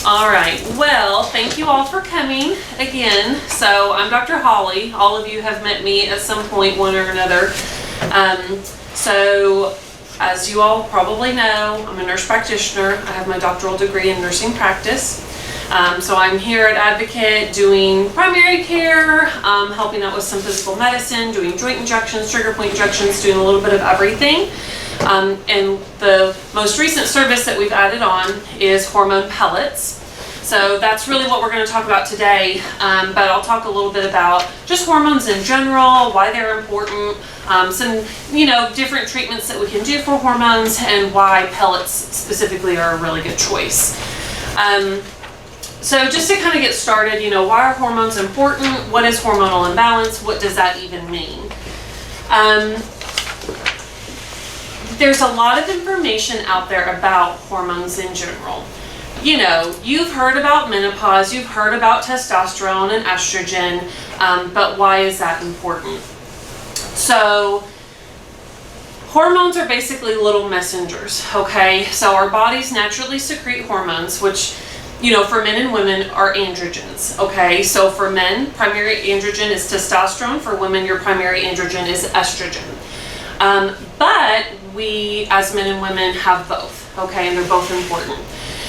All right, well, thank you all for coming again. So I'm Dr. Holly. All of you have met me at some point, one or another. So as you all probably know, I'm a nurse practitioner. I have my doctoral degree in nursing practice. So I'm here at Advocate doing primary care, helping out with some physical medicine, doing joint injections, trigger point injections, doing a little bit of everything. And the most recent service that we've added on is Hormone Pellets. So that's really what we're going to talk about today, but I'll talk a little bit about just hormones in general, why they're important, some different treatments that we can do for hormones, and why pellets specifically are a really good choice. So just to kind of get started, why are hormones important? What is hormonal imbalance? What does that even mean? There's a lot of information out there about hormones in general. You've heard about menopause, you've heard about testosterone and estrogen, but why is that important? So, hormones are basically little messengers, okay? So our bodies naturally secrete hormones, which, for men and women are androgens, okay? So for men, primary androgen is testosterone. For women, your primary androgen is estrogen. But we, as men and women, have both, okay? And they're both important.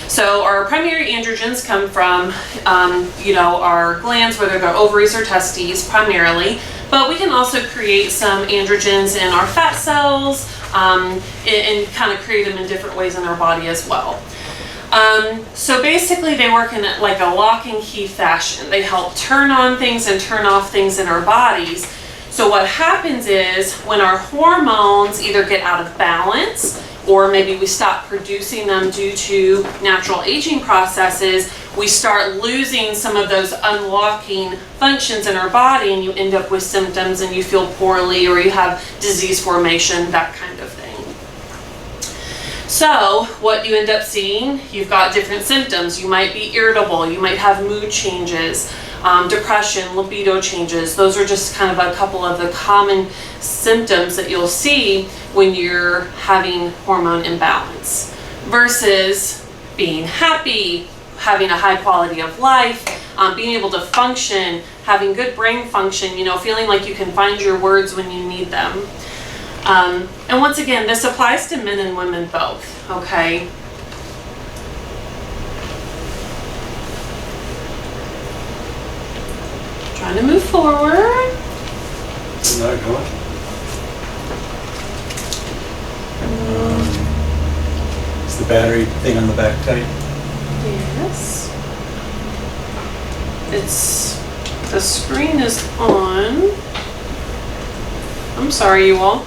So our primary androgens come from, our glands, whether they're ovaries or testes primarily, but we can also create some androgens in our fat cells and kind of create them in different ways in our body as well. So basically they work in like a lock and key fashion. They help turn on things and turn off things in our bodies. So what happens is when our hormones either get out of balance or maybe we stop producing them due to natural aging processes, we start losing some of those unlocking functions in our body, and you end up with symptoms and you feel poorly or you have disease formation, that kind of thing. So what you end up seeing, you've got different symptoms. You might be irritable, you might have mood changes, depression, libido changes. Those are just kind of a couple of the common symptoms that you'll see when you're having hormone imbalance versus being happy, having a high quality of life, being able to function, having good brain function, feeling like you can find your words when you need them. And once again, this applies to men and women both, okay? Trying to move forward. Not going. Is the battery thing on the back tight? Yes. The screen is on. I'm sorry, you all.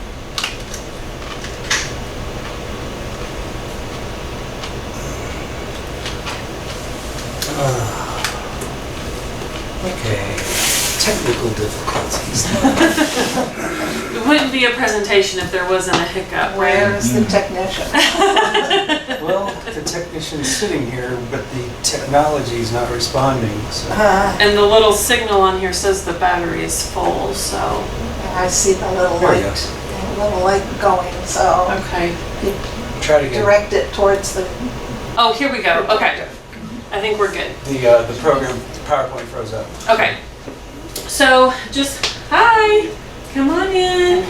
Okay. Technical difficulties. It wouldn't be a presentation if there wasn't a hiccup, right? Where's the technician? Well, the technician's sitting here, but the technology's not responding. So. And the little signal on here says the battery is full, so. I see the little light going, so. Okay. You try to direct it towards the. Oh, here we go. Okay. I think we're good. The program, the PowerPoint froze up. Okay. So just, hi, come on in.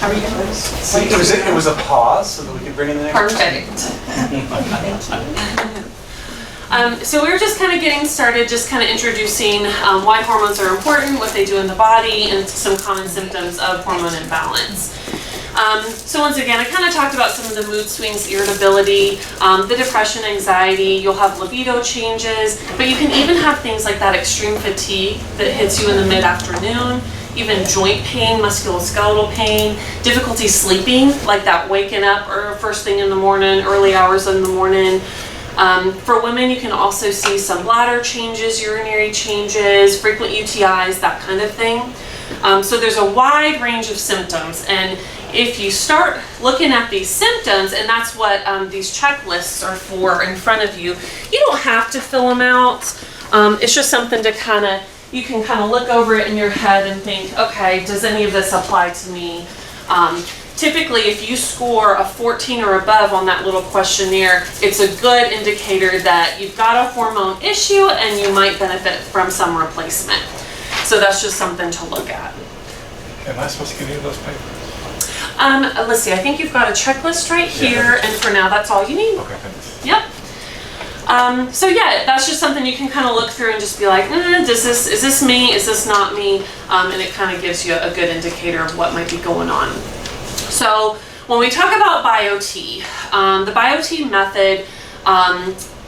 How are you? It was a pause so that we could bring in the next Perfect. So we were just kind of getting started, just kind of introducing why hormones are important, what they do in the body, and some common symptoms of hormone imbalance. So once again, I kind of talked about some of the mood swings, irritability, the depression, anxiety. You'll have libido changes, but you can even have things like that extreme fatigue that hits you in the mid-afternoon, even joint pain, musculoskeletal pain, difficulty sleeping, like that waking up or first thing in the morning, early hours in the morning. For women, you can also see some bladder changes, urinary changes, frequent UTIs, that kind of thing. So there's a wide range of symptoms, and if you start looking at these symptoms, and that's what these checklists are for in front of you, you don't have to fill them out. It's just something to you can kind of look over it in your head and think, okay, does any of this apply to me? typically if you score a 14 or above on that little questionnaire, it's a good indicator that you've got a hormone issue and you might benefit from some replacement. So that's just something to look at. Am I supposed to give you those papers? Let's see, I think you've got a checklist right here, and for now that's all you need. Okay, thanks. Yep. So yeah, that's just something you can kind of look through and just be like, is this me? Is this not me? And it kind of gives you a good indicator of what might be going on. So when we talk about BioTe, the BioTe method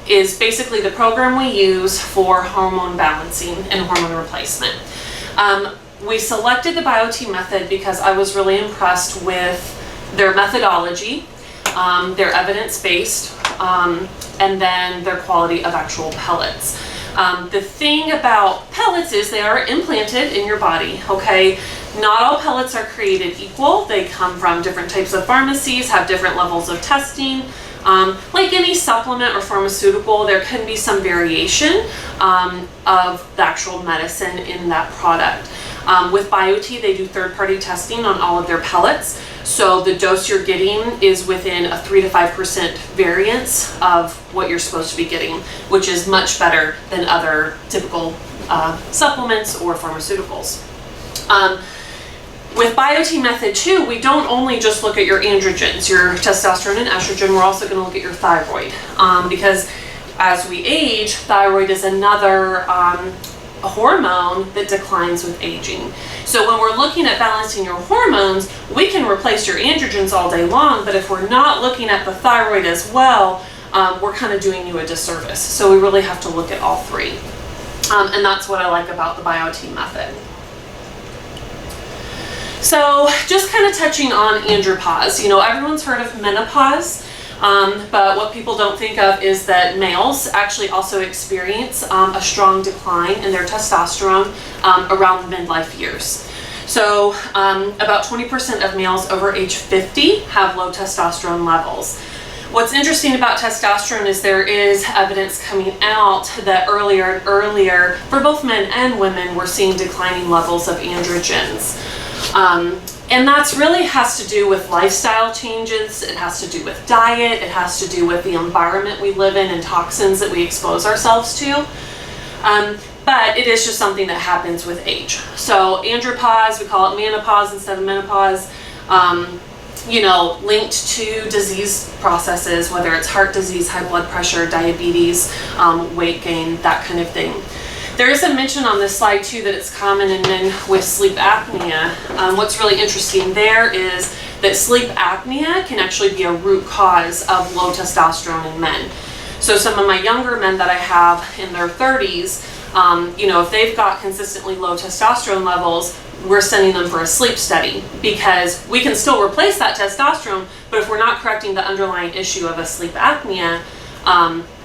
is basically the program we use for hormone balancing and hormone replacement. We selected the BioTe method because I was really impressed with their methodology, their evidence-based, and then their quality of actual pellets. The thing about pellets is they are implanted in your body, okay? Not all pellets are created equal. They come from different types of pharmacies, have different levels of testing. Like any supplement or pharmaceutical, there can be some variation of the actual medicine in that product. With BioTe, they do third-party testing on all of their pellets. So the dose you're getting is within a 3 to 5% variance of what you're supposed to be getting, which is much better than other typical supplements or pharmaceuticals. With BioTe Method too, we don't only just look at your androgens, your testosterone and estrogen, we're also going to look at your thyroid. Because as we age, thyroid is another a hormone that declines with aging. So when we're looking at balancing your hormones, we can replace your androgens all day long, but if we're not looking at the thyroid as well, we're kind of doing you a disservice. So we really have to look at all three. And that's what I like about the BioTe method. So just kind of touching on andropause, you know, everyone's heard of menopause, but what people don't think of is that males actually also experience a strong decline in their testosterone around the midlife years. So about 20% of males over age 50 have low testosterone levels. What's interesting about testosterone is there is evidence coming out that earlier and earlier, for both men and women, we're seeing declining levels of androgens. And that's really has to do with lifestyle changes, it has to do with diet, it has to do with the environment we live in and toxins that we expose ourselves to. But it is just something that happens with age. So andropause, we call it menopause instead of menopause, you know, linked to disease processes, whether it's heart disease, high blood pressure, diabetes, weight gain, that kind of thing. There is a mention on this slide too that it's common in men with sleep apnea. What's really interesting there is that sleep apnea can actually be a root cause of low testosterone in men. So some of my younger men that I have in their 30s, you know, if they've got consistently low testosterone levels, we're sending them for a sleep study because we can still replace that testosterone, but if we're not correcting the underlying issue of a sleep apnea,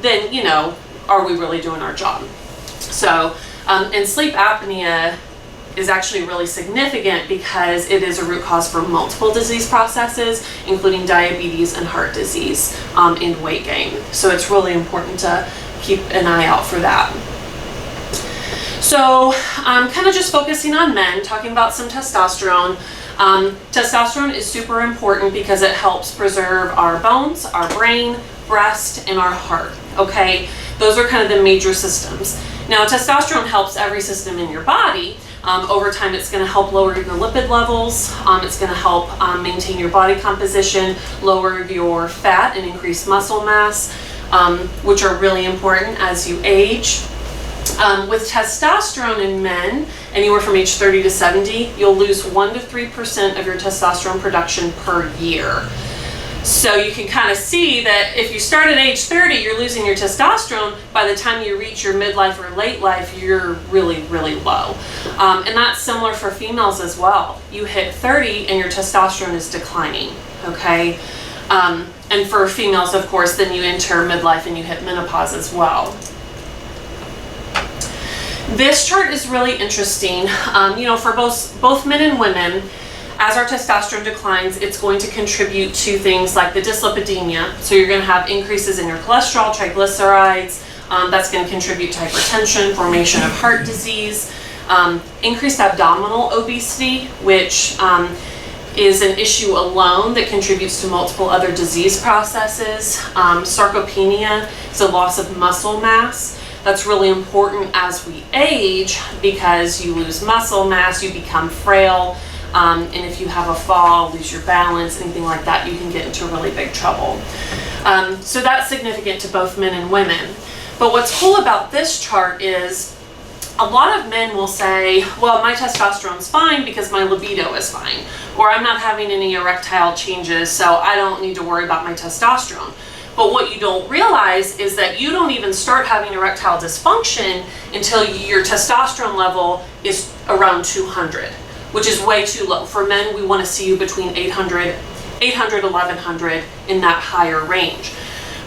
then, you know, are we really doing our job? So, and sleep apnea is actually really significant because it is a root cause for multiple disease processes, including diabetes and heart disease and weight gain. So it's really important to keep an eye out for that. So kind of just focusing on men, talking about some testosterone. Testosterone is super important because it helps preserve our bones, our brain, breast, and our heart, okay? Those are kind of the major systems. Now, testosterone helps every system in your body. Over time, it's going to help lower your lipid levels. It's going to help maintain your body composition, lower your fat, and increase muscle mass, which are really important as you age. With testosterone in men, anywhere from age 30 to 70, you'll lose 1 to 3% of your testosterone production per year. So you can kind of see that if you start at age 30, you're losing your testosterone. By the time you reach your midlife or late life, you're really, really low. And that's similar for females as well. You hit 30 and your testosterone is declining, okay? And for females, of course, then you enter midlife and you hit menopause as well. This chart is really interesting. You know, for both men and women, as our testosterone declines, it's going to contribute to things like the dyslipidemia. So you're going to have increases in your cholesterol, triglycerides. That's going to contribute to hypertension, formation of heart disease, increased abdominal obesity, which is an issue alone that contributes to multiple other disease processes. Sarcopenia is a loss of muscle mass. That's really important as we age because you lose muscle mass, you become frail, and if you have a fall, lose your balance, anything like that, you can get into really big trouble. So that's significant to both men and women. But what's cool about this chart is a lot of men will say, well, my testosterone's fine because my libido is fine, or I'm not having any erectile changes, so I don't need to worry about my testosterone. But what you don't realize is that you don't even start having erectile dysfunction until your testosterone level is around 200, which is way too low. For men, we want to see you between 800, 1100 in that higher range.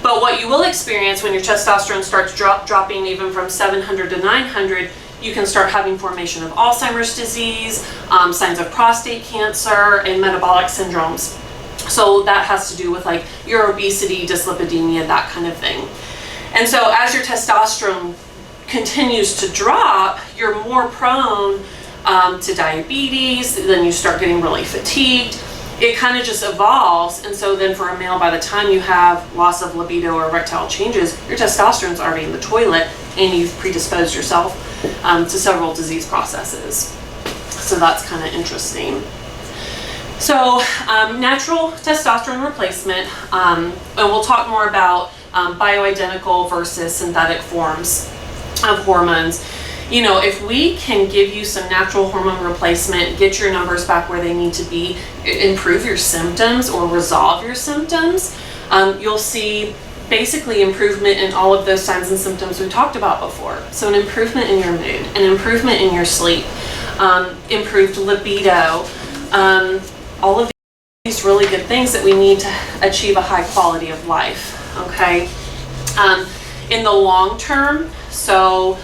But what you will experience when your testosterone starts dropping even from 700 to 900, you can start having formation of Alzheimer's disease, signs of prostate cancer, and metabolic syndromes. So that has to do with like your obesity, dyslipidemia, that kind of thing. And so as your testosterone continues to drop, you're more prone to diabetes, then you start getting really fatigued. It kind of just evolves. And so then for a male, by the time you have loss of libido or erectile changes, your testosterone's already in the toilet and you've predisposed yourself to several disease processes. So that's kind of interesting. So natural testosterone replacement, and we'll talk more about bioidentical versus synthetic forms of hormones. You know, if we can give you some natural hormone replacement, get your numbers back where they need to be, improve your symptoms or resolve your symptoms, you'll see basically improvement in all of those signs and symptoms we talked about before. So an improvement in your mood, an improvement in your sleep, improved libido, all of these really good things that we need to achieve a high quality of life, okay? In the long term, so,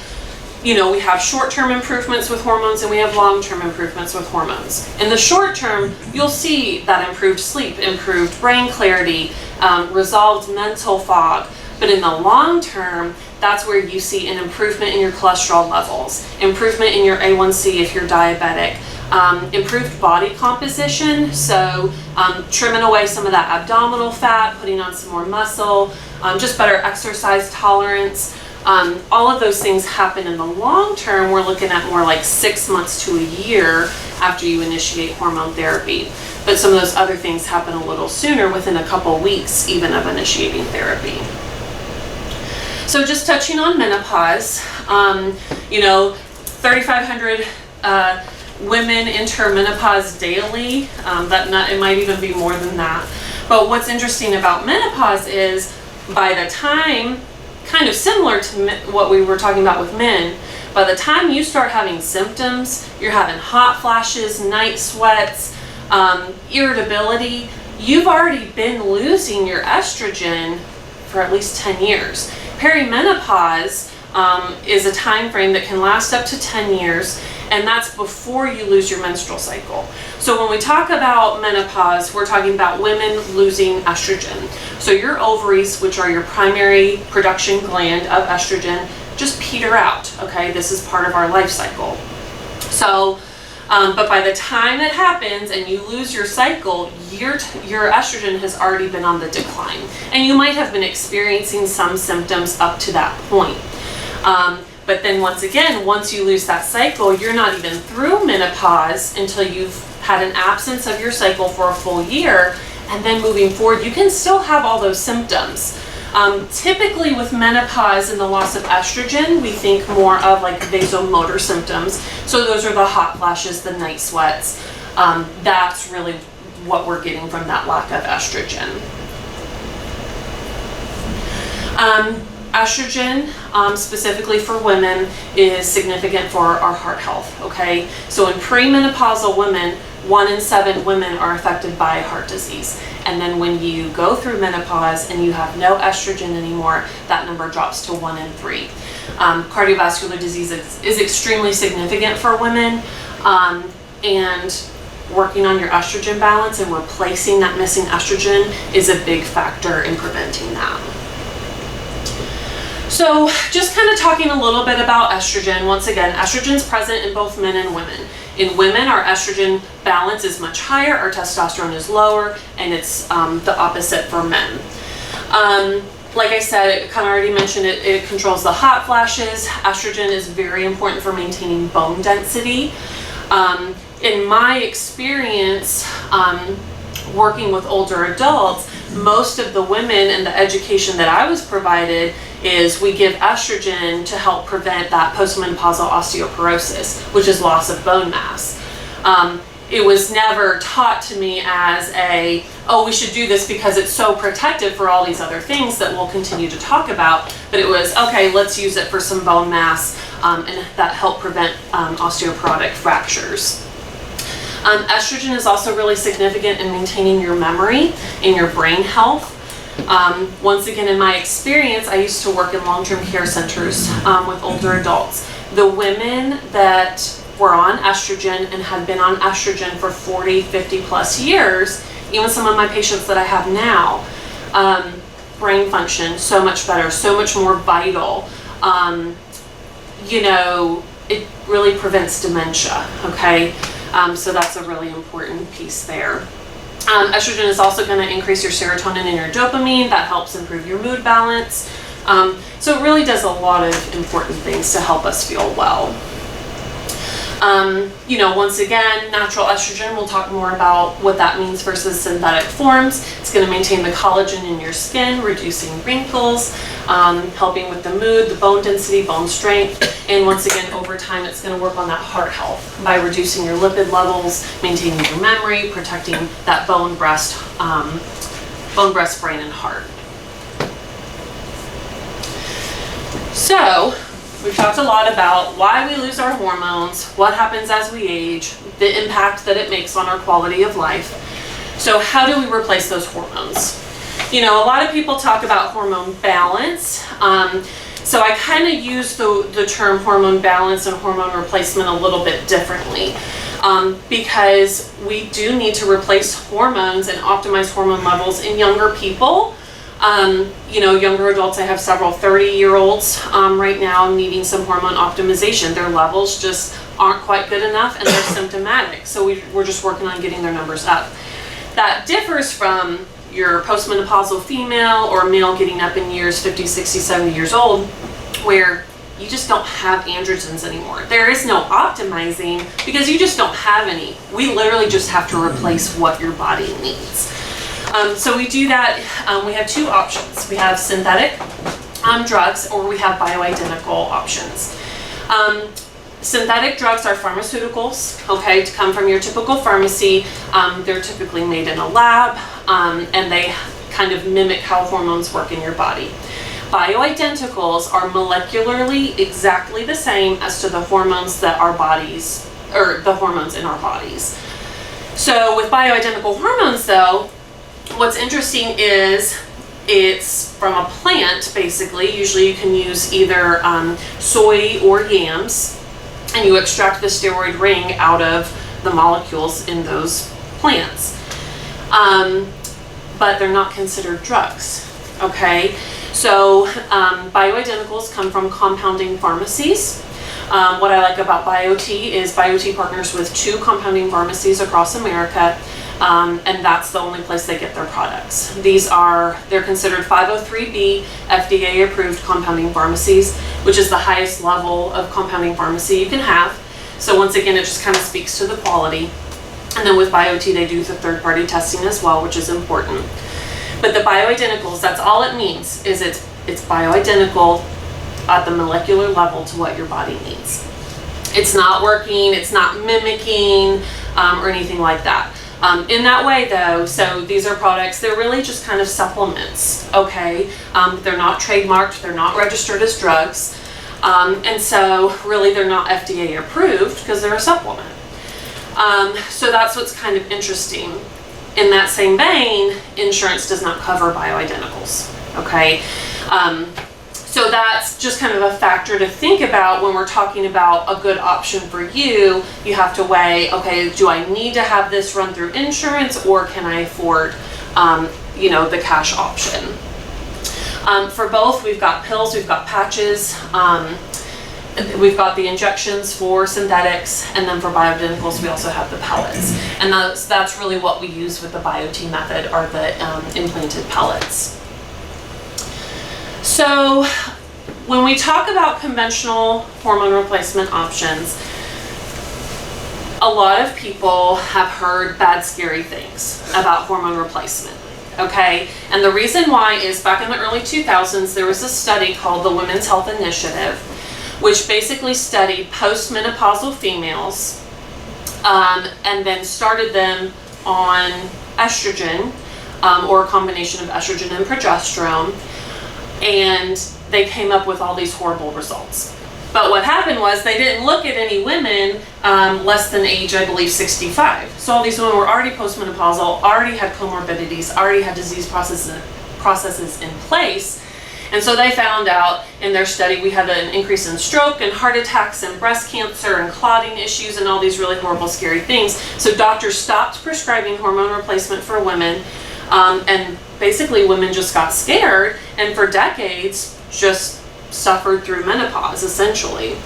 you know, we have short-term improvements with hormones and we have long-term improvements with hormones. In the short term, you'll see that improved sleep, improved brain clarity, resolved mental fog. But in the long term, that's where you see an improvement in your cholesterol levels, improvement in your A1C if you're diabetic, improved body composition, so trimming away some of that abdominal fat, putting on some more muscle, just better exercise tolerance. All of those things happen in the long term. We're looking at more like 6 months to a year after you initiate hormone therapy. But some of those other things happen a little sooner, within a couple weeks even of initiating therapy. So just touching on menopause, you know, 3,500 women enter menopause daily. It might even be more than that. But what's interesting about menopause is by the time, kind of similar to what we were talking about with men, by the time you start having symptoms, you're having hot flashes, night sweats, irritability, you've already been losing your estrogen for at least 10 years. Perimenopause is a time frame that can last up to 10 years, and that's before you lose your menstrual cycle. So when we talk about menopause, we're talking about women losing estrogen. So your ovaries, which are your primary production gland of estrogen, just peter out, okay? This is part of our life cycle. So, but by the time it happens and you lose your cycle, your estrogen has already been on the decline. And you might have been experiencing some symptoms up to that point. But then once again, once you lose that cycle, you're not even through menopause until you've had an absence of your cycle for a full year. And then moving forward, you can still have all those symptoms. Typically with menopause and the loss of estrogen, we think more of like vasomotor symptoms. So those are the hot flashes, the night sweats. That's really what we're getting from that lack of estrogen. Estrogen, specifically for women, is significant for our heart health, okay? So in premenopausal women, 1 in 7 women are affected by heart disease. And then when you go through menopause and you have no estrogen anymore, that number drops to 1 in 3. Cardiovascular disease is extremely significant for women, and working on your estrogen balance and replacing that missing estrogen is a big factor in preventing that. So just kind of talking a little bit about estrogen. Once again, estrogen is present in both men and women. In women, our estrogen balance is much higher, our testosterone is lower, and it's the opposite for men. Like I said, it kind of already mentioned it, it controls the hot flashes. Estrogen is very important for maintaining bone density. In my experience, working with older adults, most of the women and the education that I was provided is we give estrogen to help prevent that postmenopausal osteoporosis, which is loss of bone mass. It was never taught to me as a, oh, we should do this because it's so protective for all these other things that we'll continue to talk about, but it was, okay, let's use it for some bone mass, and that help prevent osteoporotic fractures. Estrogen is also really significant in maintaining your memory and your brain health. Once again, in my experience, I used to work in long-term care centers with older adults. The women that were on estrogen and had been on estrogen for 40, 50 plus years, even some of my patients that I have now, brain function so much better, so much more vital. You know, it really prevents dementia, okay? So that's a really important piece there. Estrogen is also going to increase your serotonin and your dopamine. That helps improve your mood balance. So it really does a lot of important things to help us feel well. You know, once again, natural estrogen, we'll talk more about what that means versus synthetic forms. It's going to maintain the collagen in your skin, reducing wrinkles, helping with the mood, the bone density, bone strength, and once again, over time, it's going to work on that heart health by reducing your lipid levels, maintaining your memory, protecting that bone, breast, brain, and heart. So, we've talked a lot about why we lose our hormones, what happens as we age, the impact that it makes on our quality of life. So how do we replace those hormones? You know, a lot of people talk about hormone balance. So I kind of use the term hormone balance and hormone replacement a little bit differently. Because we do need to replace hormones and optimize hormone levels in younger people. You know, younger adults, I have several 30-year-olds right now needing some hormone optimization. Their levels just aren't quite good enough and they're symptomatic. So we're just working on getting their numbers up. That differs from your postmenopausal female or male getting up in years, 50, 60, 70 years old, where you just don't have androgens anymore. There is no optimizing because you just don't have any. We literally just have to replace what your body needs. So we do that, we have two options. We have synthetic drugs or we have bioidentical options. Synthetic drugs are pharmaceuticals, okay, to come from your typical pharmacy. They're typically made in a lab and they kind of mimic how hormones work in your body. Bioidenticals are molecularly exactly the same as to the hormones that our bodies, or the hormones in our bodies. So with bioidentical hormones though, what's interesting is it's from a plant, basically. Usually you can use either soy or yams, and you extract the steroid ring out of the molecules in those plants. But they're not considered drugs, okay? So bioidenticals come from compounding pharmacies. What I like about BioTe is BioTe partners with 2 compounding pharmacies across America. And that's the only place they get their products. They're considered 503B FDA approved compounding pharmacies, which is the highest level of compounding pharmacy you can have. So once again, it just kind of speaks to the quality. And then with BioTe, they do the third-party testing as well, which is important. But the bioidenticals, that's all it means, is it's bioidentical at the molecular level to what your body needs. It's not working, it's not mimicking, or anything like that. In that way though, so these are products, they're really just kind of supplements, okay? They're not trademarked, they're not registered as drugs, and so really they're not FDA approved because they're a supplement. So that's what's kind of interesting. In that same vein, insurance does not cover bioidenticals, okay? So that's just kind of a factor to think about when we're talking about a good option for you. You have to weigh, okay, do I need to have this run through insurance or can I afford, you know, the cash option? For both, we've got pills, we've got patches. we've got the injections for synthetics, and then for bioidenticals, we also have the pellets. And that's really what we use with the BioTe method, are the implanted pellets. So when we talk about conventional hormone replacement options, a lot of people have heard bad, scary things about hormone replacement, okay? And the reason why is back in the early 2000s, there was a study called the Women's Health Initiative, which basically studied postmenopausal females and then started them on estrogen or a combination of estrogen and progesterone, and they came up with all these horrible results. But what happened was they didn't look at any women less than age, I believe, 65. So all these women were already postmenopausal, already had comorbidities, already had disease processes in place. And so they found out in their study we had an increase in stroke and heart attacks and breast cancer and clotting issues and all these really horrible, scary things. So doctors stopped prescribing hormone replacement for women, and basically women just got scared, and for decades just suffered through menopause, essentially.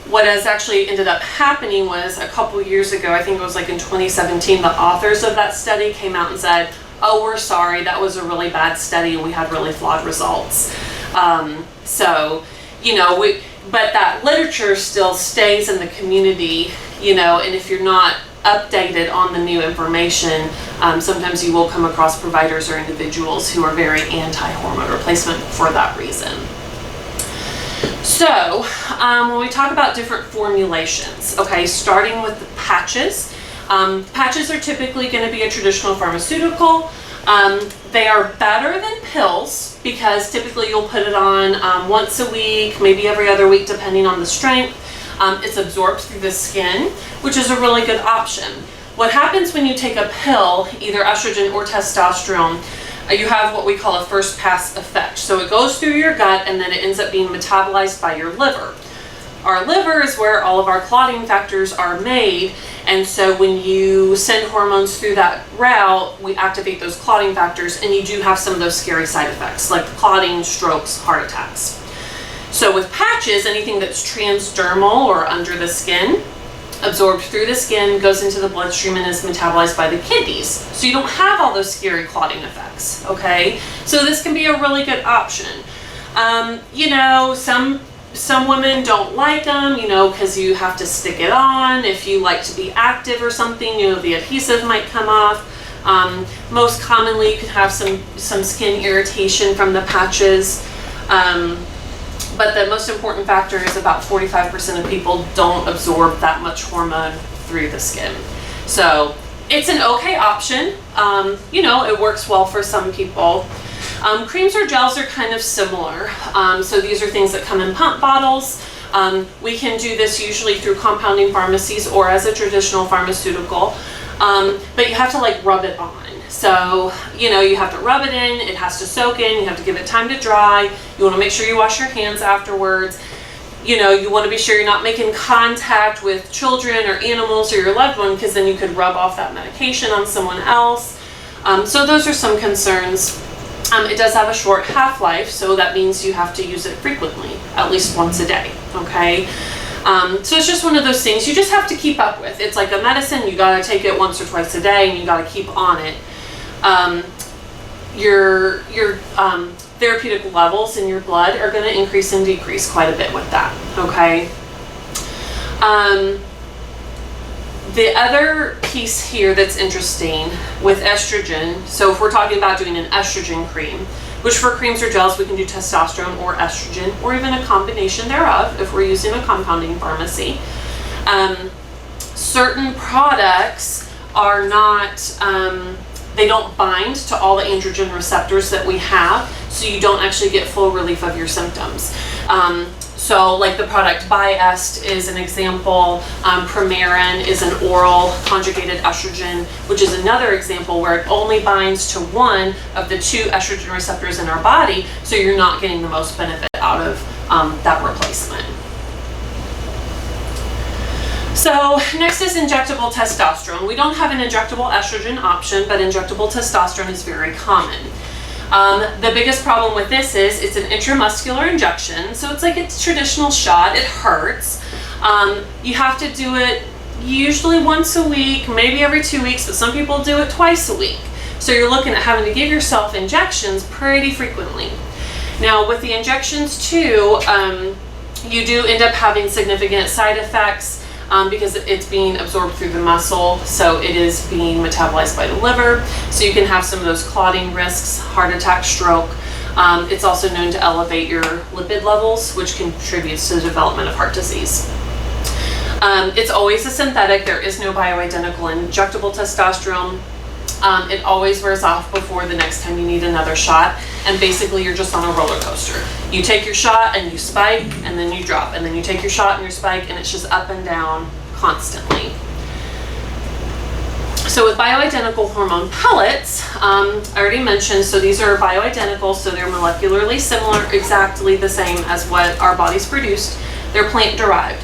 What has actually ended up happening was a couple years ago, I think it was like in 2017, the authors of that study came out and said, oh, we're sorry, that was a really bad study and we had really flawed results. So, you know, but that literature still stays in the community, you know, and if you're not updated on the new information, sometimes you will come across providers or individuals who are very anti-hormone replacement for that reason. So when we talk about different formulations, okay, starting with the patches, patches are typically going to be a traditional pharmaceutical. They are better than pills because typically you'll put it on once a week, maybe every other week, depending on the strength. It's absorbed through the skin, which is a really good option. What happens when you take a pill, either estrogen or testosterone, you have what we call a first pass effect. So it goes through your gut and then it ends up being metabolized by your liver. Our liver is where all of our clotting factors are made, and so when you send hormones through that route, we activate those clotting factors, and you do have some of those scary side effects like clotting, strokes, heart attacks. So with patches, anything that's transdermal or under the skin, absorbed through the skin, goes into the bloodstream and is metabolized by the kidneys. So you don't have all those scary clotting effects, okay? So this can be a really good option. You know, some women don't like them, you know, because you have to stick it on. If you like to be active or something, you know, the adhesive might come off. Most commonly, you can have some skin irritation from the patches. But the most important factor is about 45% of people don't absorb that much hormone through the skin. So it's an okay option. You know, it works well for some people. Creams or gels are kind of similar. So these are things that come in pump bottles. We can do this usually through compounding pharmacies or as a traditional pharmaceutical. But you have to like rub it on. So, you know, you have to rub it in, it has to soak in, you have to give it time to dry, you want to make sure you wash your hands afterwards. You know, you want to be sure you're not making contact with children or animals or your loved one, because then you could rub off that medication on someone else. So those are some concerns. It does have a short half-life, so that means you have to use it frequently, at least once a day, okay? So it's just one of those things you just have to keep up with. It's like a medicine, you gotta take it once or twice a day and you gotta keep on it. Your therapeutic levels in your blood are gonna increase and decrease quite a bit with that, okay? The other piece here that's interesting with estrogen, so if we're talking about doing an estrogen cream, which for creams or gels we can do testosterone or estrogen or even a combination thereof if we're using a compounding pharmacy. Certain products are not, they don't bind to all the androgen receptors that we have, so you don't actually get full relief of your symptoms. So like the product Biest is an example, Premarin is an oral conjugated estrogen, which is another example where it only binds to one of the two estrogen receptors in our body, so you're not getting the most benefit out of that replacement. So next is injectable testosterone. We don't have an injectable estrogen option, but injectable testosterone is very common. The biggest problem with this is it's an intramuscular injection, so it's like a traditional shot. It hurts. You have to do it usually once a week, maybe every 2 weeks, but some people do it twice a week. So you're looking at having to give yourself injections pretty frequently. Now with the injections too, you do end up having significant side effects because it's being absorbed through the muscle, so it is being metabolized by the liver. So you can have some of those clotting risks, heart attack, stroke. It's also known to elevate your lipid levels, which contributes to the development of heart disease. It's always a synthetic. There is no bioidentical injectable testosterone. It always wears off before the next time you need another shot, and basically you're just on a roller coaster. You take your shot and you spike, and then you drop, and then you take your shot and you spike, and it's just up and down constantly. So with bioidentical hormone pellets, I already mentioned, so these are bioidentical, so they're molecularly similar, exactly the same as what our bodies produced. They're plant derived.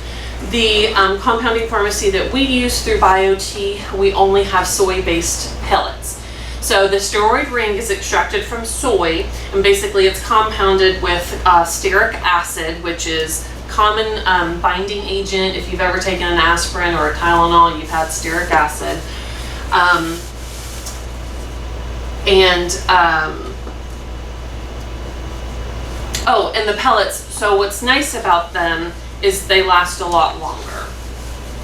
The compounding pharmacy that we use through BioTe, we only have soy-based pellets. So the steroid ring is extracted from soy, and basically it's compounded with stearic acid, which is common binding agent. If you've ever taken an aspirin or a Tylenol, you've had stearic acid. And the pellets, so what's nice about them is they last a lot longer,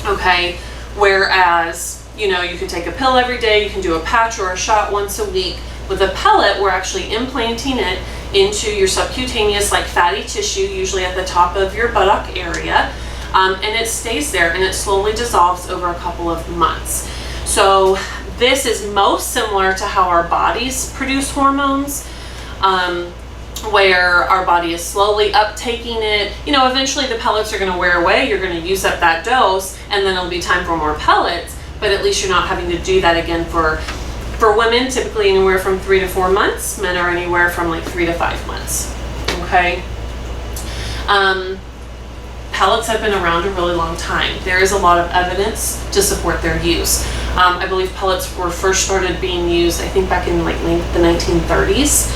okay? Whereas, you know, you can take a pill every day, you can do a patch or a shot once a week. With a pellet, we're actually implanting it into your subcutaneous, like fatty tissue, usually at the top of your buttock area, and it stays there and it slowly dissolves over a couple of months. So this is most similar to how our bodies produce hormones, where our body is slowly uptaking it. You know, eventually the pellets are going to wear away, you're going to use up that dose, and then it'll be time for more pellets, but at least you're not having to do that again. For women, typically anywhere from 3 to 4 months. Men are anywhere from like 3 to 5 months, okay? Pellets have been around a really long time. There is a lot of evidence to support their use. I believe pellets were first started being used, I think, back in like the 1930s.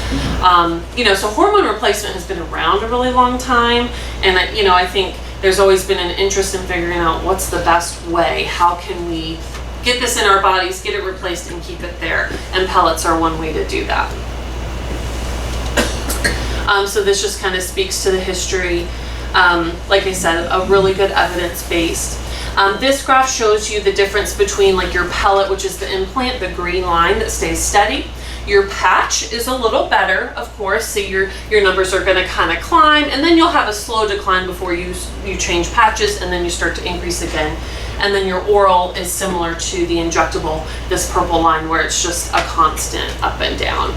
You know, so hormone replacement has been around a really long time, and you know, I think there's always been an interest in figuring out what's the best way. How can we get this in our bodies, get it replaced, and keep it there? And pellets are one way to do that. So this just kind of speaks to the history. Like I said, a really good evidence-based. This graph shows you the difference between like your pellet, which is the implant, the green line that stays steady. Your patch is a little better, of course, so your numbers are going to kind of climb, and then you'll have a slow decline before you change patches, and then you start to increase again. And then your oral is similar to the injectable, this purple line, where it's just a constant up and down.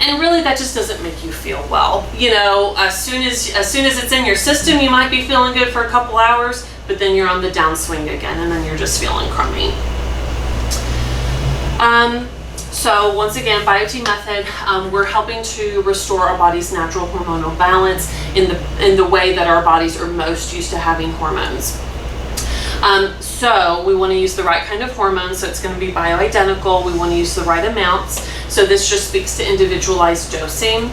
And really, that just doesn't make you feel well. You know, as soon as it's in your system, you might be feeling good for a couple hours, but then you're on the downswing again, and then you're just feeling crummy. So once again, BioTe Method, we're helping to restore our body's natural hormonal balance in the way that our bodies are most used to having hormones. So we want to use the right kind of hormones, so it's going to be bioidentical. We want to use the right amounts. So this just speaks to individualized dosing.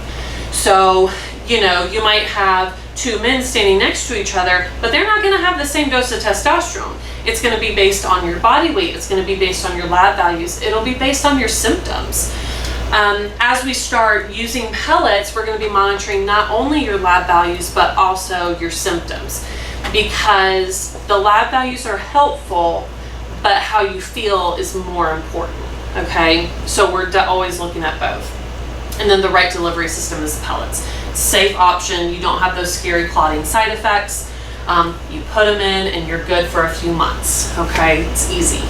So, you know, you might have 2 men standing next to each other, but they're not going to have the same dose of testosterone. It's going to be based on your body weight. It's going to be based on your lab values. It'll be based on your symptoms. As we start using pellets, we're going to be monitoring not only your lab values, but also your symptoms, because the lab values are helpful, but how you feel is more important, okay? So we're always looking at both. And then the right delivery system is pellets. Safe option, you don't have those scary clotting side effects. You put them in and you're good for a few months, okay? It's easy.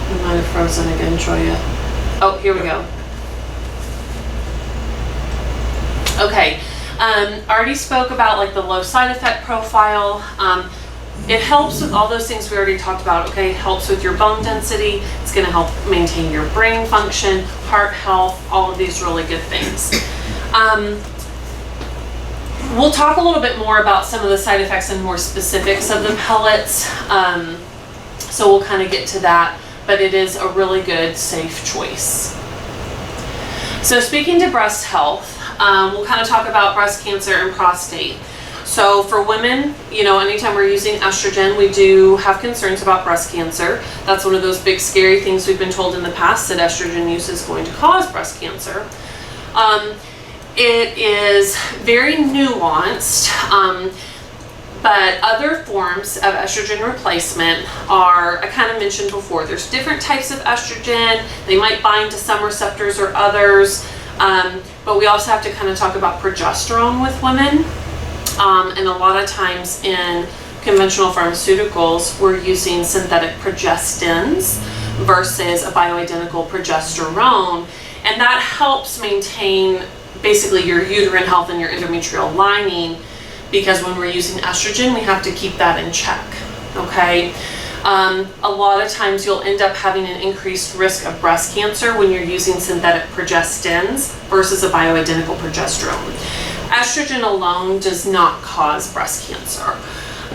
You might have frozen again, Troya. Oh, here we go. Okay, already spoke about like the low side effect profile. It helps with all those things we already talked about, okay? Helps with your bone density. It's gonna help maintain your brain function, heart health, all of these really good things. We'll talk a little bit more about some of the side effects and more specifics of the pellets. So we'll kind of get to that, but it is a really good, safe choice. So speaking to breast health, we'll kind of talk about breast cancer and prostate. So for women, you know, anytime we're using estrogen, we do have concerns about breast cancer. That's one of those big scary things we've been told in the past, that estrogen use is going to cause breast cancer. It is very nuanced, but other forms of estrogen replacement are, I kind of mentioned before, there's different types of estrogen. They might bind to some receptors or others, but we also have to kind of talk about progesterone with women. And a lot of times in conventional pharmaceuticals, we're using synthetic progestins versus a bioidentical progesterone, and that helps maintain basically your uterine health and your endometrial lining, because when we're using estrogen, we have to keep that in check, okay? A lot of times you'll end up having an increased risk of breast cancer when you're using synthetic progestins versus a bioidentical progesterone. Estrogen alone does not cause breast cancer.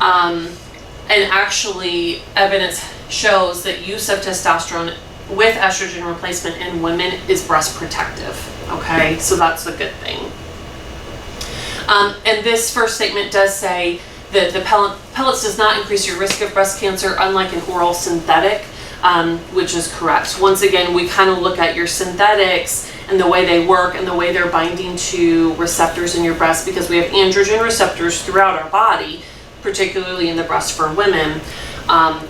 And actually, evidence shows that use of testosterone with estrogen replacement in women is breast protective, okay? So that's a good thing. And this first statement does say that the pellets does not increase your risk of breast cancer, unlike an oral synthetic, which is correct. Once again, we kind of look at your synthetics and the way they work and the way they're binding to receptors in your breast, because we have androgen receptors throughout our body, particularly in the breast for women.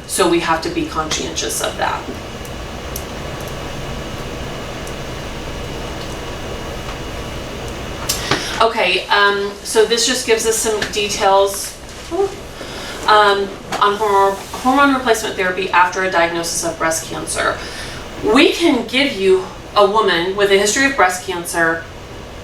So we have to be conscientious of that. Okay, so this just gives us some details on hormone replacement therapy after a diagnosis of breast cancer. We can give you, a woman with a history of breast cancer,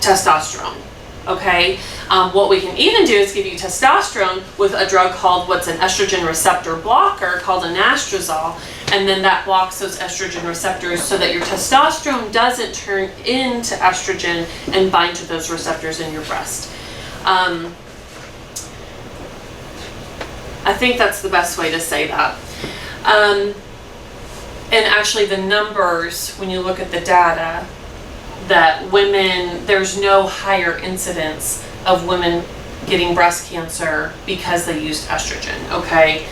testosterone, okay? What we can even do is give you testosterone with a drug called what's an estrogen receptor blocker called anastrozole, and then that blocks those estrogen receptors so that your testosterone doesn't turn into estrogen and bind to those receptors in your breast. I think that's the best way to say that. And actually the numbers, when you look at the data, that women, there's no higher incidence of women getting breast cancer because they used estrogen, okay?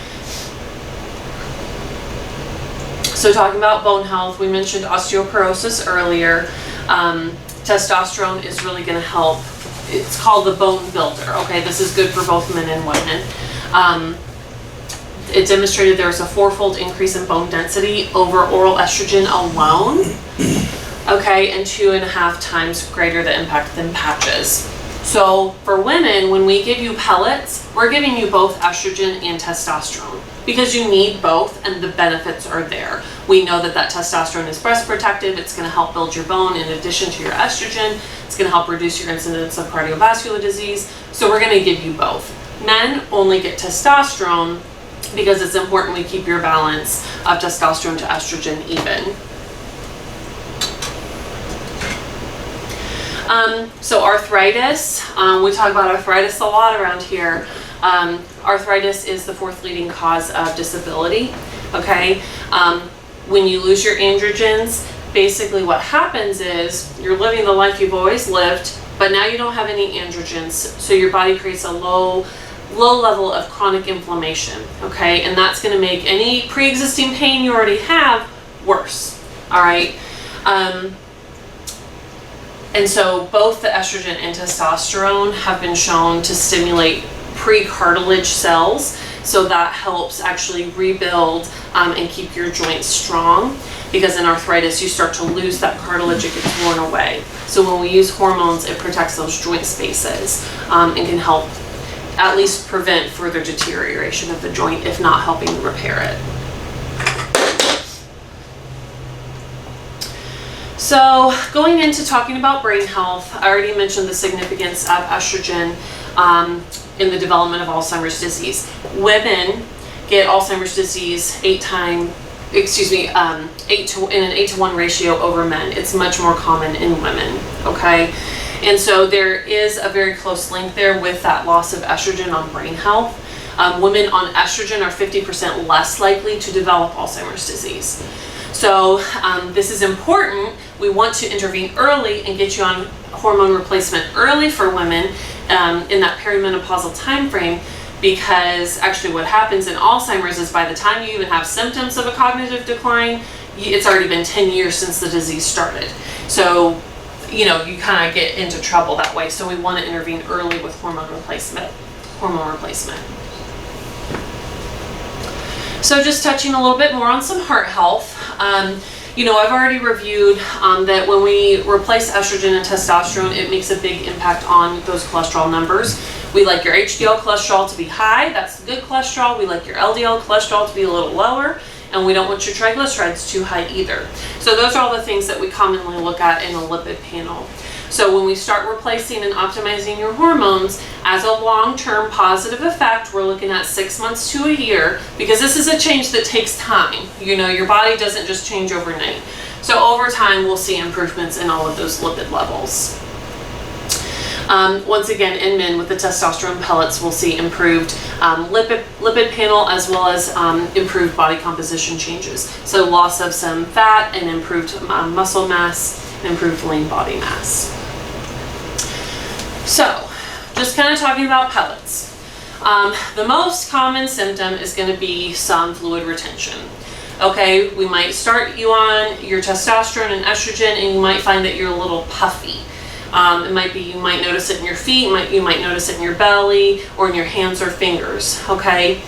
So talking about bone health, we mentioned osteoporosis earlier. Testosterone is really going to help. It's called the bone builder, okay? This is good for both men and women. It demonstrated there was a 4-fold increase in bone density over oral estrogen alone, okay, and 2.5 times greater the impact than patches. So for women, when we give you pellets, we're giving you both estrogen and testosterone because you need both and the benefits are there. We know that that testosterone is breast protective. It's going to help build your bone in addition to your estrogen. It's going to help reduce your incidence of cardiovascular disease. So we're going to give you both. Men only get testosterone because it's important we keep your balance of testosterone to estrogen even. So arthritis, we talk about arthritis a lot around here. Arthritis is the 4th leading cause of disability, okay? When you lose your androgens, basically what happens is you're living the life you've always lived, but now you don't have any androgens, so your body creates a low level of chronic inflammation, okay? And that's going to make any pre-existing pain you already have worse, all right? And so both the estrogen and testosterone have been shown to stimulate pre-cartilage cells, so that helps actually rebuild and keep your joints strong, because in arthritis you start to lose that cartilage, it gets worn away. So when we use hormones, it protects those joint spaces and can help at least prevent further deterioration of the joint, if not helping repair it. So going into talking about brain health, I already mentioned the significance of estrogen in the development of Alzheimer's disease. Women get Alzheimer's disease in an 8-to-1 ratio over men. It's much more common in women, okay? And so there is a very close link there with that loss of estrogen on brain health. Women on estrogen are 50% less likely to develop Alzheimer's disease. So this is important. We want to intervene early and get you on hormone replacement early for women in that perimenopausal time frame, because actually what happens in Alzheimer's is by the time you even have symptoms of a cognitive decline, it's already been 10 years since the disease started. So, you know, you kind of get into trouble that way. So we want to intervene early with hormone replacement. So just touching a little bit more on some heart health. You know, I've already reviewed that when we replace estrogen and testosterone, it makes a big impact on those cholesterol numbers. We like your HDL cholesterol to be high, that's the good cholesterol. We like your LDL cholesterol to be a little lower, and we don't want your triglycerides too high either. So those are all the things that we commonly look at in a lipid panel. So when we start replacing and optimizing your hormones, as a long-term positive effect, we're looking at 6 months to a year, because this is a change that takes time. You know, your body doesn't just change overnight. So over time, we'll see improvements in all of those lipid levels. Once again, in men with the testosterone pellets, we'll see improved lipid panel, as well as improved body composition changes. So loss of some fat and improved muscle mass and improved lean body mass. So just kind of talking about pellets. The most common symptom is going to be some fluid retention. Okay, we might start you on your testosterone and estrogen, and you might find that you're a little puffy. It might be, you might notice it in your feet, you might notice it in your belly or in your hands or fingers, okay?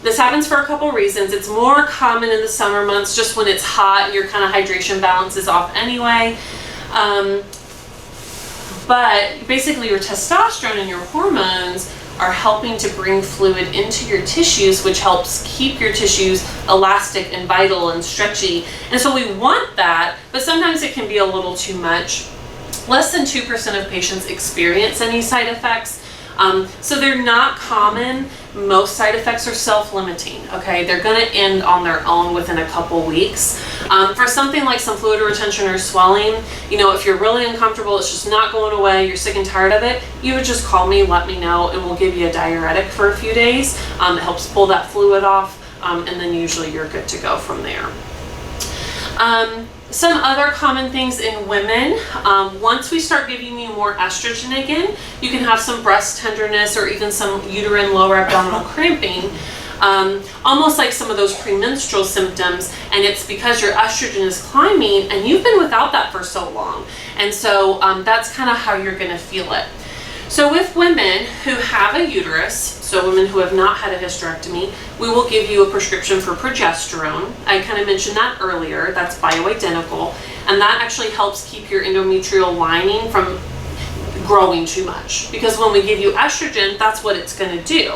This happens for a couple reasons. It's more common in the summer months, just when it's hot, your kind of hydration balance is off anyway. But basically your testosterone and your hormones are helping to bring fluid into your tissues, which helps keep your tissues elastic and vital and stretchy. And so we want that, but sometimes it can be a little too much. Less than 2% of patients experience any side effects. So they're not common. Most side effects are self-limiting, okay? They're gonna end on their own within a couple weeks. For something like some fluid retention or swelling, you know, if you're really uncomfortable, it's just not going away, you're sick and tired of it, you would just call me, let me know, and we'll give you a diuretic for a few days. It helps pull that fluid off, and then usually you're good to go from there. Some other common things in women, once we start giving you more estrogen again, you can have some breast tenderness or even some uterine lower abdominal cramping, almost like some of those premenstrual symptoms, and it's because your estrogen is climbing and you've been without that for so long. And so that's kind of how you're going to feel it. So with women who have a uterus, so women who have not had a hysterectomy, we will give you a prescription for progesterone. I kind of mentioned that earlier. That's bioidentical, and that actually helps keep your endometrial lining from growing too much, because when we give you estrogen, that's what it's going to do.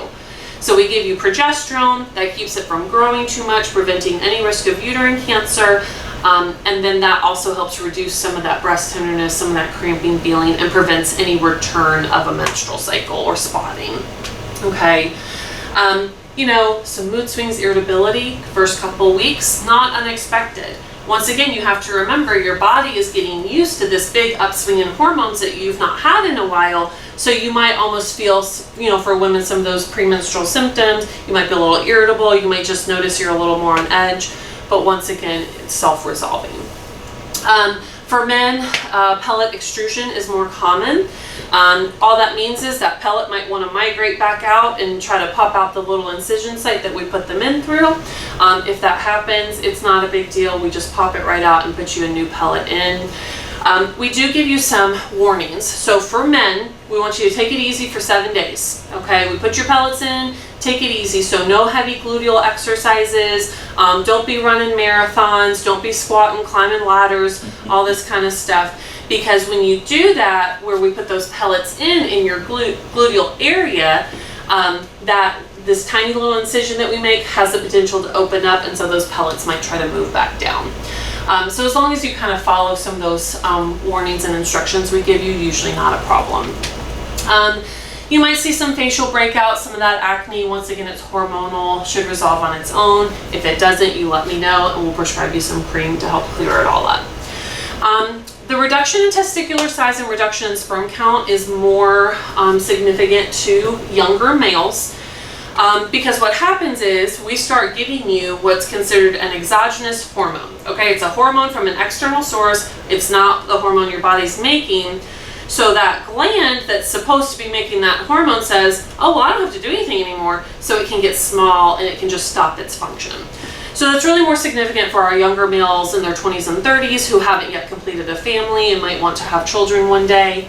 So we give you progesterone, that keeps it from growing too much, preventing any risk of uterine cancer. And then that also helps reduce some of that breast tenderness, some of that cramping feeling, and prevents any return of a menstrual cycle or spotting. Okay. You know, some mood swings, irritability, first couple weeks, not unexpected. Once again, you have to remember your body is getting used to this big upswing in hormones that you've not had in a while. So you might almost feel, you know, for women, some of those premenstrual symptoms. You might be a little irritable. You might just notice you're a little more on edge. But once again, it's self-resolving. For men, pellet extrusion is more common. All that means is that pellet might want to migrate back out and try to pop out the little incision site that we put them in through. If that happens, it's not a big deal. We just pop it right out and put you a new pellet in. We do give you some warnings. So for men, we want you to take it easy for 7 days. Okay, we put your pellets in, take it easy. So no heavy gluteal exercises, don't be running marathons, don't be squatting, climbing ladders, all this kind of stuff. Because when you do that, where we put those pellets in your gluteal area, this tiny little incision that we make has the potential to open up, and so those pellets might try to move back down. So as long as you kind of follow some of those warnings and instructions we give you, usually not a problem. You might see some facial breakouts, some of that acne. Once again, it's hormonal, should resolve on its own. If it doesn't, you let me know and we'll prescribe you some cream to help clear it all up. The reduction in testicular size and reduction in sperm count is more significant to younger males. Because what happens is we start giving you what's considered an exogenous hormone. Okay, it's a hormone from an external source. It's not the hormone your body's making. So that gland that's supposed to be making that hormone says, oh, well, I don't have to do anything anymore. So it can get small and it can just stop its function. So that's really more significant for our younger males in their 20s and 30s who haven't yet completed a family and might want to have children one day.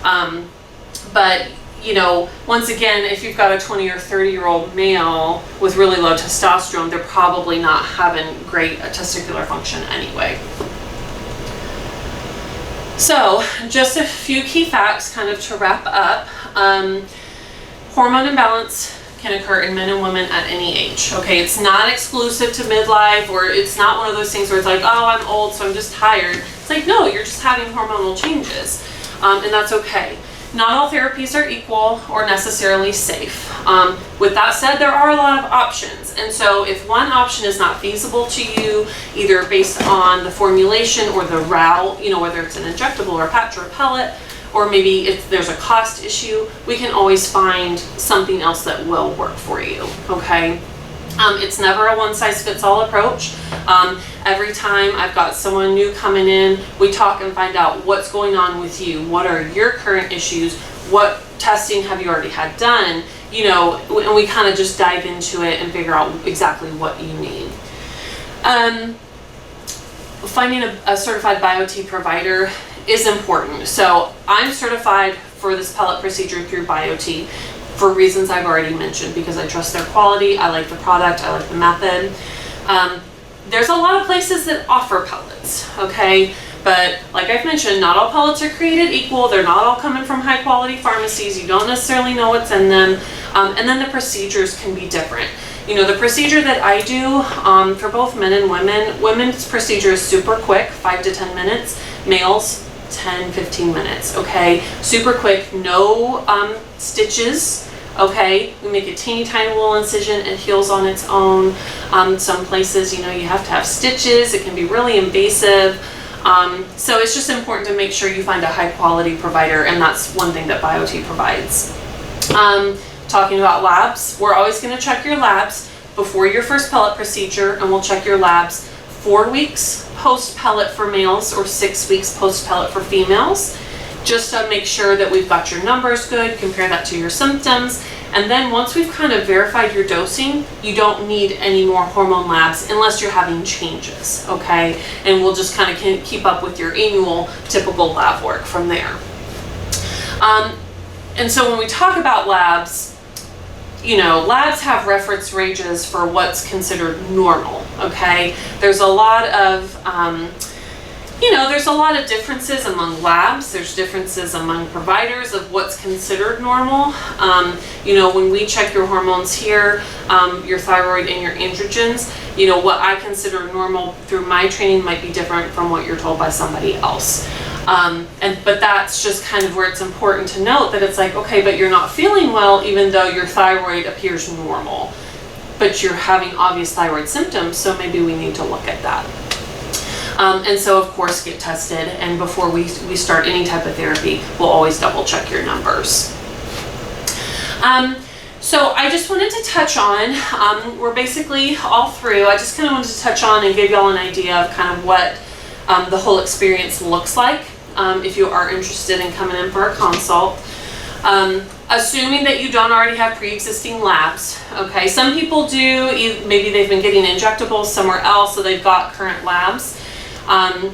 But you know, once again, if you've got a 20 or 30-year-old male with really low testosterone, they're probably not having great testicular function anyway. So, just a few key facts kind of to wrap up. Hormone imbalance can occur in men and women at any age. Okay, it's not exclusive to midlife, or it's not one of those things where it's like, oh, I'm old, so I'm just tired. It's like, no, you're just having hormonal changes, and that's okay. Not all therapies are equal or necessarily safe. With that said, there are a lot of options. And so if one option is not feasible to you, either based on the formulation or the route, you know, whether it's an injectable or a patch or a pellet, or maybe if there's a cost issue, we can always find something else that will work for you, okay? It's never a one-size-fits-all approach. Every time I've got someone new coming in, we talk and find out what's going on with you. What are your current issues? What testing have you already had done? You know, and we kind of just dive into it and figure out exactly what you need. Finding a certified BioTe provider is important. So I'm certified for this pellet procedure through BioTe, for reasons I've already mentioned, because I trust their quality, I like the product, I like the method. There's a lot of places that offer pellets, okay? But like I've mentioned, not all pellets are created equal. They're not all coming from high quality pharmacies. You don't necessarily know what's in them. And then the procedures can be different. You know, the procedure that I do for both men and women, women's procedure is super quick, 5 to 10 minutes. Males, 10, 15 minutes, okay? Super quick, no stitches. Okay, we make a teeny tiny little incision, it heals on its own. Some places, you know, you have to have stitches, it can be really invasive. So it's just important to make sure you find a high quality provider, and that's one thing that BioTe provides. Talking about labs, we're always going to check your labs before your first pellet procedure, and we'll check your labs 4 weeks post pellet for males or 6 weeks post pellet for females, just to make sure that we've got your numbers good, compare that to your symptoms. And then once we've kind of verified your dosing, you don't need any more hormone labs unless you're having changes, okay? And we'll just kind of keep up with your annual typical lab work from there. And so when we talk about labs, you know, labs have reference ranges for what's considered normal, okay? There's a lot of, you know, there's a lot of differences among labs. There's differences among providers of what's considered normal. You know, when we check your hormones here, your thyroid and your androgens, you know, what I consider normal through my training might be different from what you're told by somebody else. But that's just kind of where it's important to note that it's like, okay, but you're not feeling well even though your thyroid appears normal, but you're having obvious thyroid symptoms, so maybe we need to look at that. And so of course get tested, and before we start any type of therapy, we'll always double check your numbers. So I just wanted to touch on, we're basically all through, I just kind of wanted to touch on and give y'all an idea of kind of what the whole experience looks like if you are interested in coming in for a consult. Assuming that you don't already have pre-existing labs, okay? Some people do, maybe they've been getting injectables somewhere else, so they've got current labs.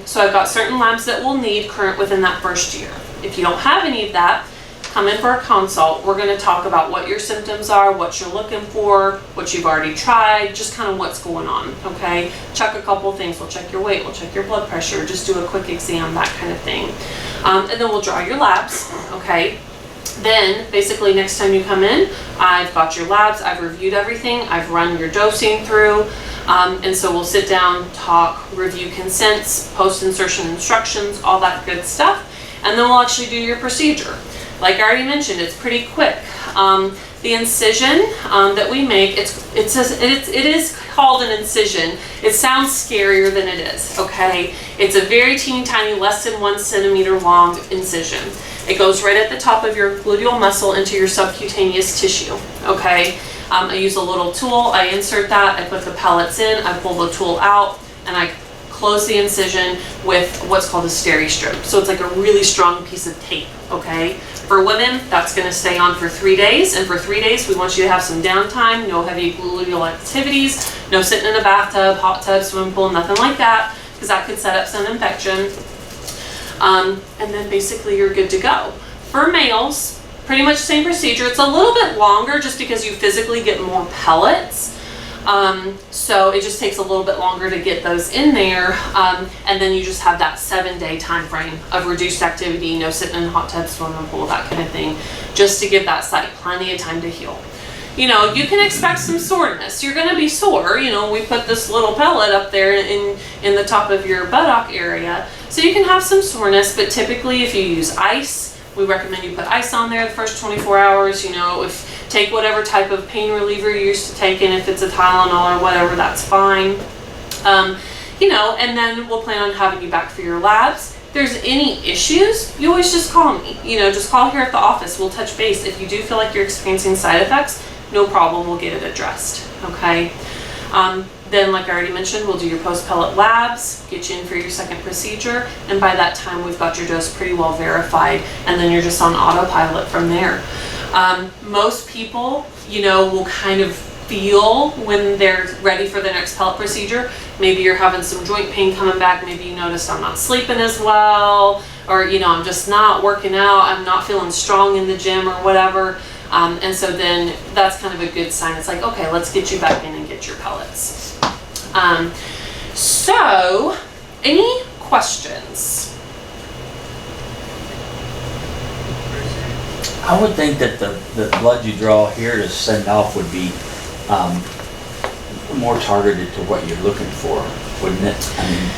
So I've got certain labs that we'll need current within that first year. If you don't have any of that, come in for a consult. We're going to talk about what your symptoms are, what you're looking for, what you've already tried, just kind of what's going on, okay? Check a couple things. We'll check your weight, we'll check your blood pressure, just do a quick exam, that kind of thing. And then we'll draw your labs, okay? Then, basically, next time you come in, I've got your labs, I've reviewed everything, I've run your dosing through, and so we'll sit down, talk, review consents, post-insertion instructions, all that good stuff, and then we'll actually do your procedure. Like I already mentioned, it's pretty quick. The incision that we make, it is called an incision. It sounds scarier than it is, okay? It's a very teeny tiny, less than 1 centimeter long incision. It goes right at the top of your gluteal muscle into your subcutaneous tissue, okay? I use a little tool, I insert that, I put the pellets in, I pull the tool out, and I close the incision with what's called a steri-strip. So it's like a really strong piece of tape, okay? For women, that's gonna stay on for 3 days, and for 3 days, we want you to have some downtime, no heavy gluteal activities, no sitting in a bathtub, hot tub, swimming pool, nothing like that, because that could set up some infection. And then basically you're good to go. For males, pretty much same procedure. It's a little bit longer just because you physically get more pellets. So it just takes a little bit longer to get those in there, and then you just have that 7-day time frame of reduced activity, no sitting in a hot tub, swimming pool, that kind of thing, just to give that site plenty of time to heal. You know, you can expect some soreness. You're going to be sore. You know, we put this little pellet up there in the top of your buttock area, so you can have some soreness, but typically if you use ice, we recommend you put ice on there the first 24 hours. You know, take whatever type of pain reliever you're used to taking, if it's a Tylenol or whatever, that's fine. You know, and then we'll plan on having you back for your labs. If there's any issues, you always just call me. You know, just call here at the office. We'll touch base. If you do feel like you're experiencing side effects, no problem, we'll get it addressed, okay? Then, like I already mentioned, we'll do your post-pellet labs, get you in for your second procedure, and by that time we've got your dose pretty well verified, and then you're just on autopilot from there. Most people, you know, will kind of feel when they're ready for the next pellet procedure. Maybe you're having some joint pain coming back, maybe you noticed I'm not sleeping as well, or, you know, I'm just not working out, I'm not feeling strong in the gym or whatever. And so then that's kind of a good sign. It's like, okay, let's get you back in and get your pellets. So, any questions? I would think that the blood you draw here to send off would be more targeted to what you're looking for, wouldn't it? I mean,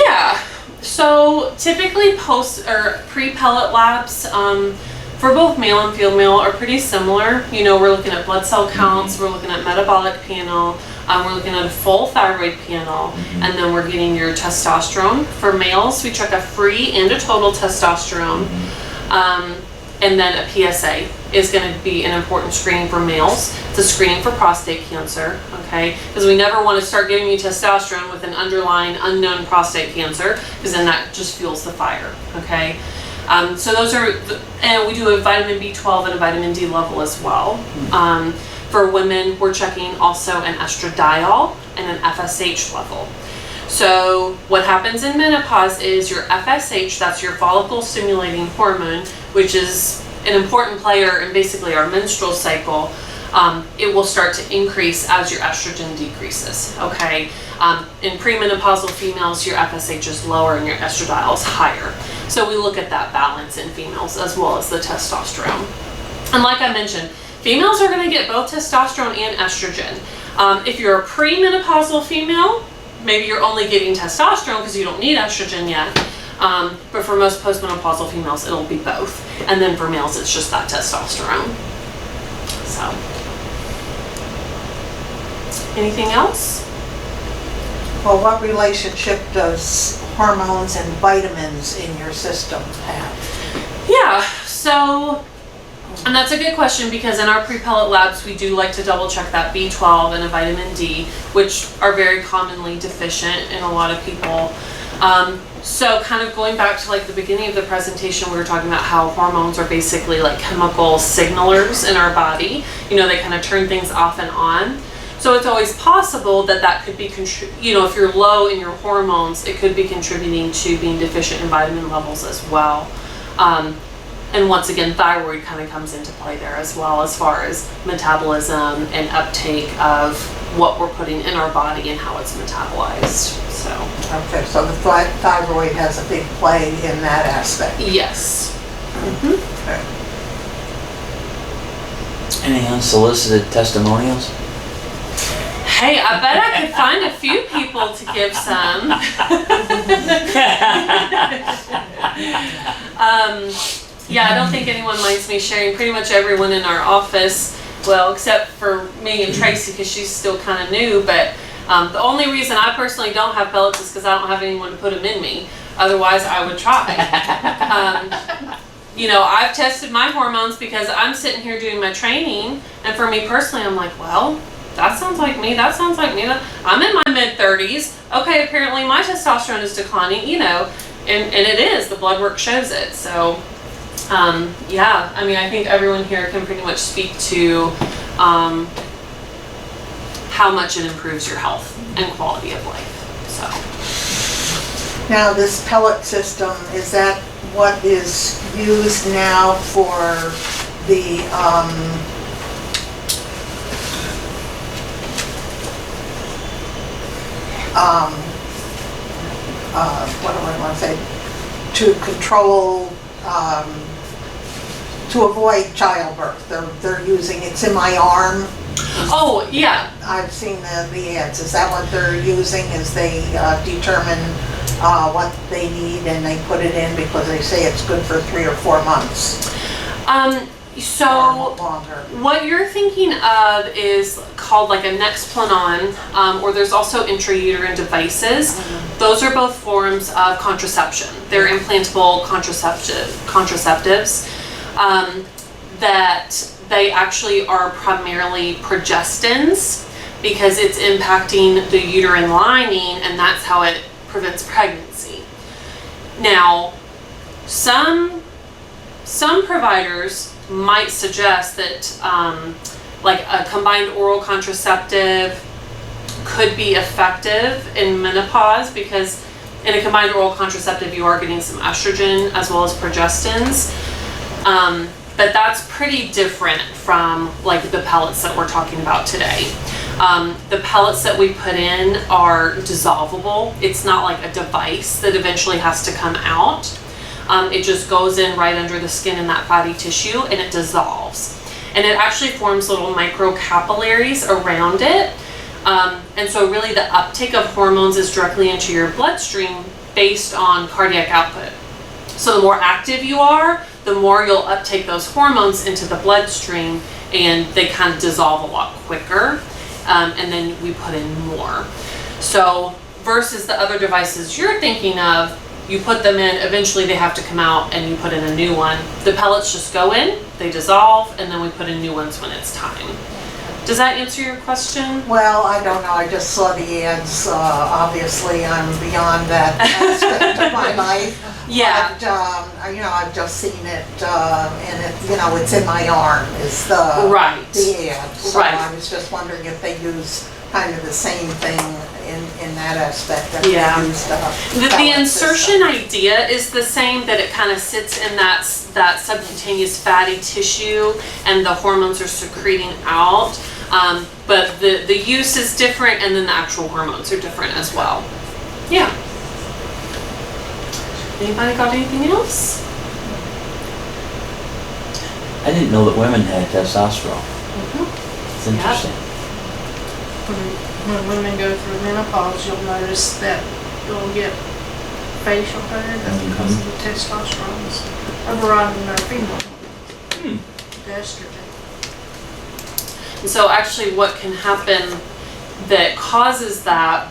yeah. So typically post or pre-pellet labs for both male and female are pretty similar. You know, we're looking at blood cell counts, we're looking at metabolic panel, we're looking at a full thyroid panel, and then we're getting your testosterone. For males, we check a free and a total testosterone, and then a PSA is going to be an important screening for males. It's a screening for prostate cancer, okay? Because we never want to start giving you testosterone with an underlying unknown prostate cancer, because then that just fuels the fire, okay? So those are, and we do a vitamin B12 and a vitamin D level as well. For women, we're checking also an estradiol and an FSH level. So what happens in menopause is your FSH, that's your follicle stimulating hormone, which is an important player in basically our menstrual cycle. It will start to increase as your estrogen decreases, okay? In premenopausal females, your FSH is lower and your estradiol is higher. So we look at that balance in females as well as the testosterone. And like I mentioned, females are going to get both testosterone and estrogen. If you're a premenopausal female, maybe you're only getting testosterone because you don't need estrogen yet. But for most postmenopausal females, it'll be both. And then for males, it's just that testosterone. So, anything else? Well, what relationship does hormones and vitamins in your system have? Yeah, so, and that's a good question, because in our pre-pellet labs, we do like to double check that B12 and a vitamin D, which are very commonly deficient in a lot of people. So kind of going back to like the beginning of the presentation, we were talking about how hormones are basically like chemical signalers in our body. You know, they kind of turn things off and on. So it's always possible that that could be, you know, if you're low in your hormones, it could be contributing to being deficient in vitamin levels as well. And once again, thyroid kind of comes into play there as well, as far as metabolism and uptake of what we're putting in our body and how it's metabolized. So. Okay, so the thyroid has a big play in that aspect. Yes. Okay. any unsolicited testimonials? Hey, I bet I could find a few people to give some. Yeah, I don't think anyone minds me sharing. Pretty much everyone in our office well, except for me and Tracy, because she's still kind of new, but the only reason I personally don't have pellets is because I don't have anyone to put them in me. Otherwise, I would try. You know, I've tested my hormones because I'm sitting here doing my training, and for me personally, I'm like, well, that sounds like me, that sounds like me. I'm in my mid-30s. Okay, apparently my testosterone is declining, you know, and it is. The blood work shows it. So, yeah, I mean, I think everyone here can pretty much speak to how much it improves your health and quality of life. So. Now, this pellet system, is that what is used now for the what do I want to say, to control, to avoid childbirth? They're using, it's in my arm. Oh, yeah. I've seen the ads. Is that what they're using, as they determine what they need and they put it in because they say it's good for 3 or 4 months? So Longer. what you're thinking of is called like a Nexplanon, or there's also intrauterine devices. Mm-hmm. Those are both forms of contraception. They're implantable contraceptives that they actually are primarily progestins because it's impacting the uterine lining, and that's how it prevents pregnancy. Now, some providers might suggest that like a combined oral contraceptive could be effective in menopause, because in a combined oral contraceptive you are getting some estrogen as well as progestins. But that's pretty different from like the pellets that we're talking about today. The pellets that we put in are dissolvable. It's not like a device that eventually has to come out. It just goes in right under the skin in that fatty tissue, and it dissolves. And it actually forms little microcapillaries around it. And so really the uptake of hormones is directly into your bloodstream based on cardiac output. So the more active you are, the more you'll uptake those hormones into the bloodstream, and they kind of dissolve a lot quicker. And then we put in more. So versus the other devices you're thinking of, you put them in, eventually they have to come out and you put in a new one. The pellets just go in, they dissolve, and then we put in new ones when it's time. Does that answer your question? Well, I don't know. I just saw the ads. Obviously, I'm beyond that aspect of my life. Yeah. But, you know, I've just seen it, and it, you know, it's in my arm. Is the the ad. So Right. I was just wondering if they use kind of the same thing in that aspect that Yeah. they use The pellet insertion system. idea is the same, that it kind of sits in that subcutaneous fatty tissue, and the hormones are secreting out. But the use is different, and then the actual hormones are different as well. Yeah. Anybody got anything else? I didn't know that women had testosterone. It's interesting. When women go through menopause, you'll notice that you'll get facial hair because of the testosterone is overriding their female the estrogen. And so actually what can happen that causes that,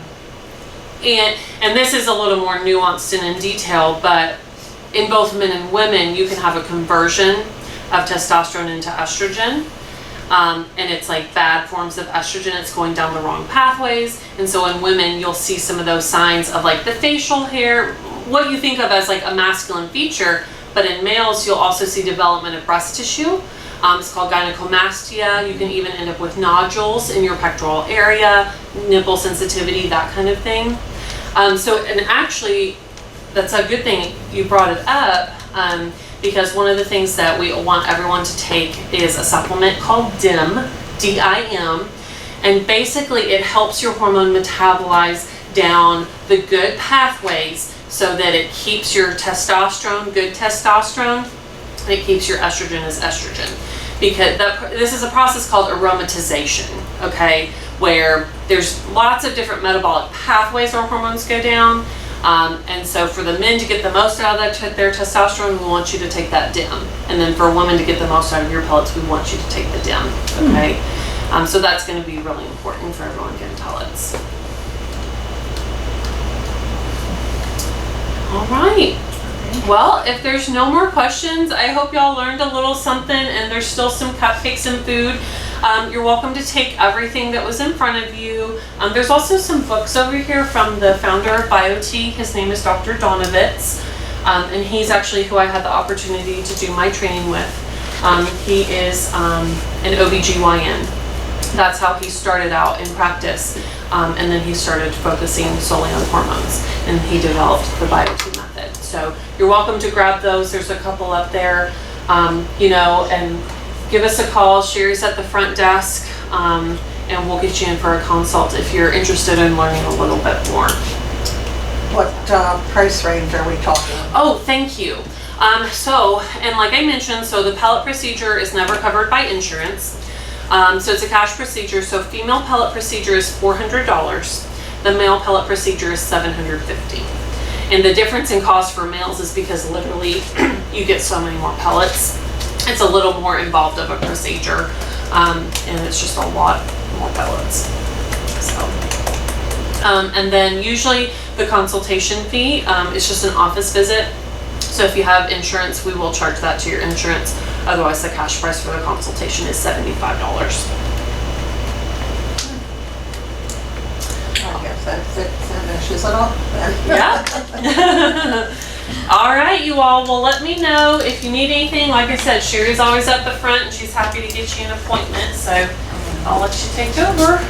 and this is a little more nuanced and in detail, but in both men and women, you can have a conversion of testosterone into estrogen. And it's like bad forms of estrogen. It's going down the wrong pathways. And so in women, you'll see some of those signs of like the facial hair, what you think of as like a masculine feature. But in males, you'll also see development of breast tissue. It's called gynecomastia. You can even end up with nodules in your pectoral area, nipple sensitivity, that kind of thing. And actually, that's a good thing you brought it up. Because one of the things that we want everyone to take is a supplement called DIM, D-I-M, and basically it helps your hormone metabolize down the good pathways so that it keeps your testosterone, good testosterone, and it keeps your estrogen as estrogen. Because this is a process called aromatization, okay, where there's lots of different metabolic pathways where hormones go down. And so for the men to get the most out of their testosterone, we want you to take that DIM. And then for women to get the most out of your pellets, we want you to take the DIM, okay? So that's gonna be really important for everyone getting pellets. All right. Well, if there's no more questions, I hope y'all learned a little something, and there's still some cupcakes and food. You're welcome to take everything that was in front of you. There's also some books over here from the founder of BioTe. His name is Dr. Donovitz, and he's actually who I had the opportunity to do my training with. He is an OBGYN. That's how he started out in practice, and then he started focusing solely on hormones, and he developed the BioTe Method. So you're welcome to grab those. There's a couple up there, you know, and give us a call. Sherry's at the front desk, and we'll get you in for a consult if you're interested in learning a little bit more. What price range are we talking? Oh, thank you. So, and like I mentioned, so the pellet procedure is never covered by insurance. So it's a cash procedure. So female pellet procedure is $400. The male pellet procedure is $750. And the difference in cost for males is because literally you get so many more pellets. It's a little more involved of a procedure, and it's just a lot more pellets. So, and then usually the consultation fee is just an office visit. So if you have insurance, we will charge that to your insurance. Otherwise, the cash price for the consultation is $75. I guess that finishes it off then. Yeah. All right, you all. Well, let me know if you need anything. Like I said, Sherry's always at the front, and she's happy to get you an appointment. So I'll let you take over.